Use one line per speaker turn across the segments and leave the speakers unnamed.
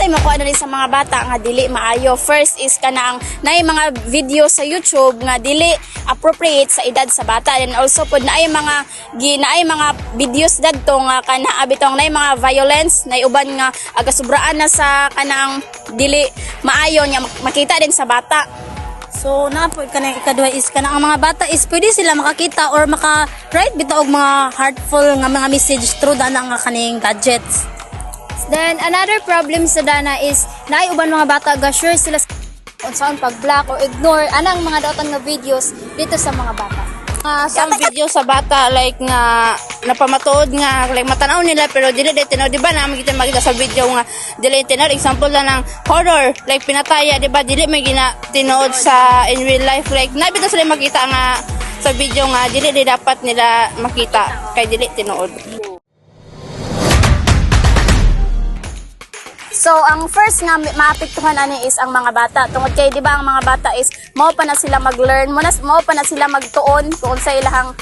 unsay makuha na rin sa mga bata nga dili maayo. First is kanang naay mga video sa YouTube nga dili appropriate sa edad sa bata, and also pud naay mga videos dadto nga kana bitong naay mga violence, naay uban nga agasubraan na sa kanang dili maayo nya makita din sa bata.
So naapod ka na ikaduha is ka na ang mga bata is pwede sila makakita or maka-write bitaw og mga heartful nga mga message through dana nga kaning gadgets.
Then another problem sa dana is naay uban mga bata ga sure sila unsaon pag-block or ignore anang mga daotan nga videos dito sa mga bata.
Some video sa bata like nga napamatuod nga like matanaw nila pero dili tinaw, di ba na makita sa video nga dili tinaw, example lang ng horror like pinataya, di ba dili may ginatinood sa in real life, like nabito sila makita nga sa video nga dili dapat nila makita kay dili tinuod.
So, ang first nga maapektuhan ani is ang mga bata. Tungod kay, di ba, ang mga bata is mao pa na sila mag-learn, mao pa na sila magtuon kung sa ilahang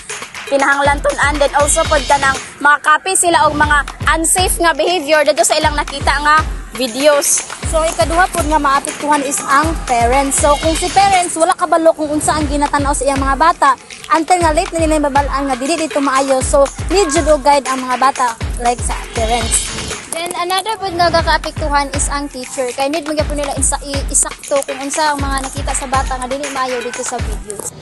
kinahanglan-tun-an. Then also pod kanang makakopy sila og mga unsafe nga behavior dito sa ilang nakita nga videos.
So ikaduha pod nga maapektuhan is ang parents. So kung si parents wala kabalo kung unsa ang ginatanaw sa iyang mga bata, until nga late na nila mabalaan nga dili dito maayo. So need jud og guide ang mga bata like sa parents.
Then another pud nga gakaapektuhan is ang teacher. Kay need magyapon nila isakto kung unsa ang mga nakita sa bata nga dili maayo dito sa videos.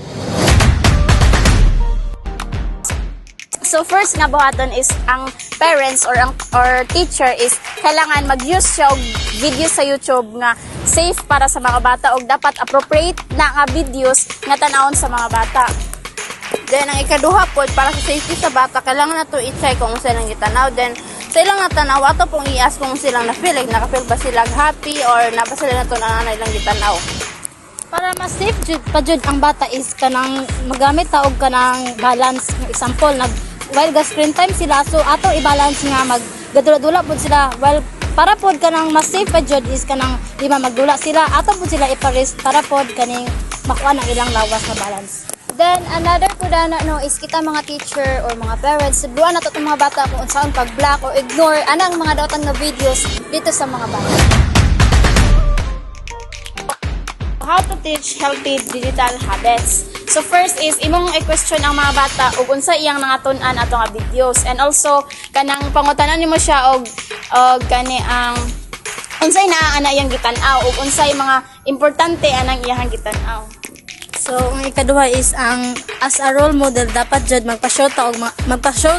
So first nga buhaton is ang parents or teacher is kailangan mag-use siya og video sa YouTube nga safe para sa mga bata og dapat appropriate na nga videos nga tanawon sa mga bata.
Then ang ikaduha pod para sa safety sa bata kailangan nato i-check kung unsa lang gitanaw, then sa ilang natanaw ato pong i-ask kung silang na-feel like nakafeel ba sila happy or na ba sila nato na ilang gitanaw.
Para mas safe jud pa jud ang bata is kanang magamit ta og kanang balance. Example while ga screen time sila, so ato i-balance nga maggadula-dula pod sila, while para pod kanang mas safe pa jud is kanang di ba magdula sila, ato pod sila ipares para pod kaning makuha ng ilang lawas na balance.
Then another po na is kita mga teacher or mga parents duan nato tong mga bata kung unsaon pag-block or ignore anang mga daotan nga videos dito sa mga bata.
How to teach healthy digital habits. So first is imong i-question ang mga bata ug unsa iyang nangatun-an ato nga videos, and also kanang pangutanan nimo siya og kani ang unsay naa ana iyang gitan-aw ug unsay mga importante anang iyang gitan-aw.
So ang ikaduha is ang as a role model dapat jud magpa-show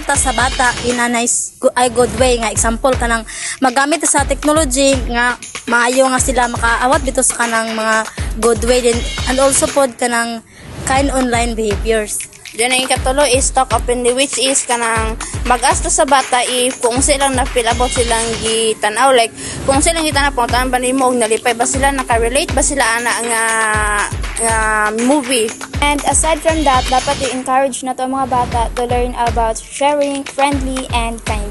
ta sa bata in a nice good way, nga example kanang magamit sa technology nga maayo nga sila makaawat dito sa kanang mga good way din, and also pod kanang kind online behaviors.
Then ang ikatulo is talk openly, which is kanang mag-ask sa bata if kung silang na-feel about silang gitanaw, like kung silang gitanaw pangutanan ba nimo og nalipay ba sila, naka-relate ba sila ana nga movie.
And aside from that, dapat i-encourage na to mga bata to learn about sharing, friendly, and kind.